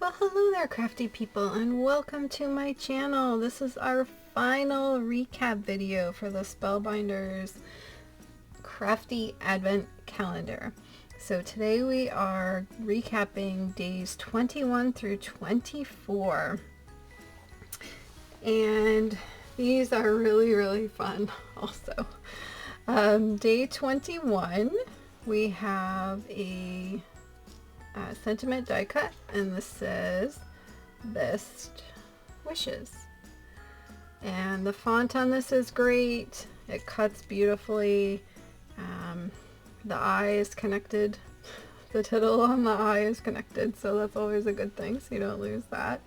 Well, hello there, crafty people, and welcome to my channel. This is our final recap video for the Spellbinders Crafty Advent Calendar. So today we are recapping days 21 through 24. And these are really fun also. Day 21, we have a sentiment die cut, and this says best wishes, and the font on this is great. It cuts beautifully. The eye is connected. The tittle on the eye is connected, so that's always a good thing, so you don't lose that.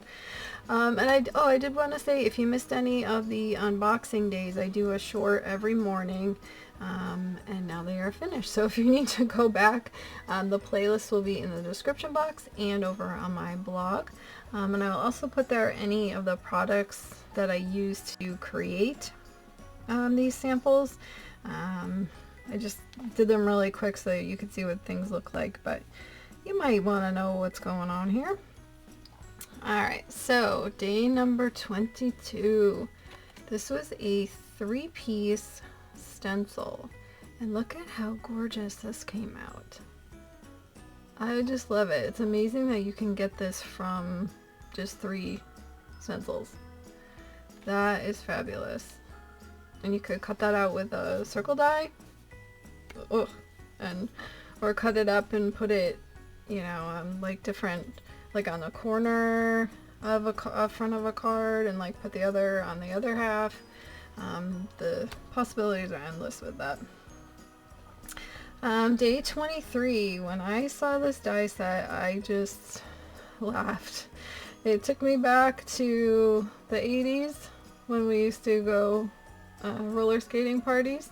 And I did want to say, if you missed any of the unboxing days, I do a short every morning, and now they are finished. So if you need to go back, the playlist will be in the description box and over on my blog. And I will also put there any of the products that I used to create these samples. I just did them really quick so you could see what things look like, but you might want to know what's going on here. Alright, so day number 22. This was a 3-piece stencil, and look at how gorgeous this came out. I just love it. It's amazing that you can get this from just 3 stencils. That is fabulous. And you could cut that out with a circle die. Ugh. Or cut it up and put it, you know, like different, like on the corner of a front of a card, and like put the other on the other half. The possibilities are endless with that. Day 23, when I saw this die set, I just laughed. It took me back to the 80s when we used to go roller skating parties.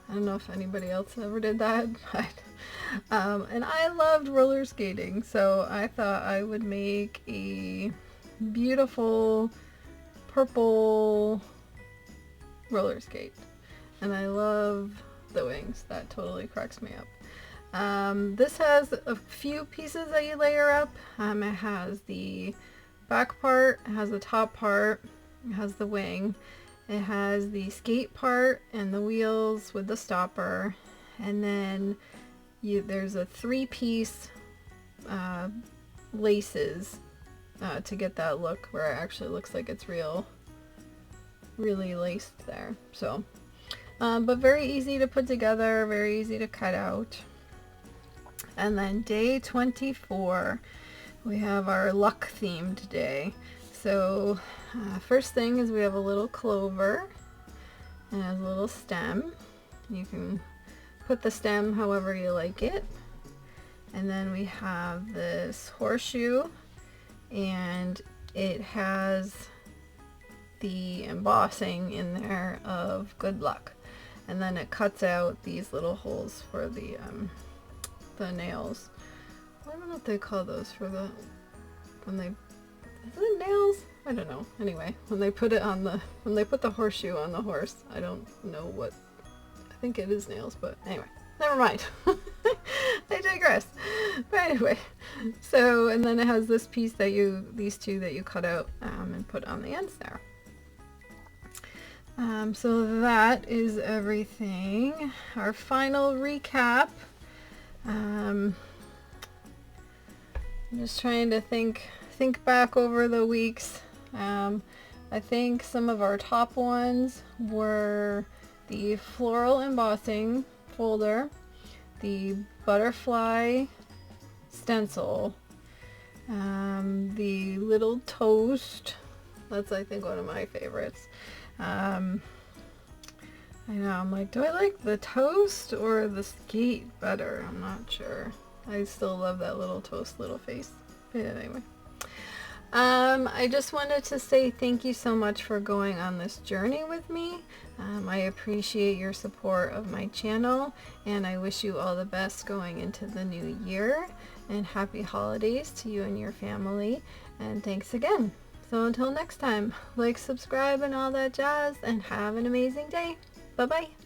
I don't know if anybody else ever did that, but and I loved roller skating, so I thought I would make a beautiful purple roller skate. And I love the wings. That totally cracks me up. This has a few pieces that you layer up. It has the back part, it has the top part, it has the wing, it has the skate part and the wheels with the stopper, and then there's a 3-piece laces to get that look where it actually looks like it's really laced there. So but very easy to put together, very easy to cut out. And then day 24, we have our luck themed day. So first thing is we have a little clover, and it has a little stem. You can put the stem however you like it. And then we have this horseshoe, and it has the embossing in there of good luck. And then it cuts out these little holes for the nails. I don't know what they call those for the, when they, is it nails? I don't know. Anyway, when they put it on the, when they put the horseshoe on the horse, I don't know what, I think it is nails, but anyway, never mind. I digress. But anyway, so, and then it has this piece that these two that you cut out and put on the ends there. So that is everything. Our final recap. I'm just trying to think back over the weeks. I think some of our top ones were the floral embossing folder, the butterfly stencil, the little toast. That's, I think, one of my favorites. I know, I'm like, do I like the toast or the skate better? I'm not sure. I still love that little toast, little face. But anyway. I just wanted to say thank you so much for going on this journey with me. I appreciate your support of my channel, and I wish you all the best going into the new year, and happy holidays to you and your family, and thanks again. So until next time, like, subscribe, and all that jazz, and have an amazing day. Bye-bye.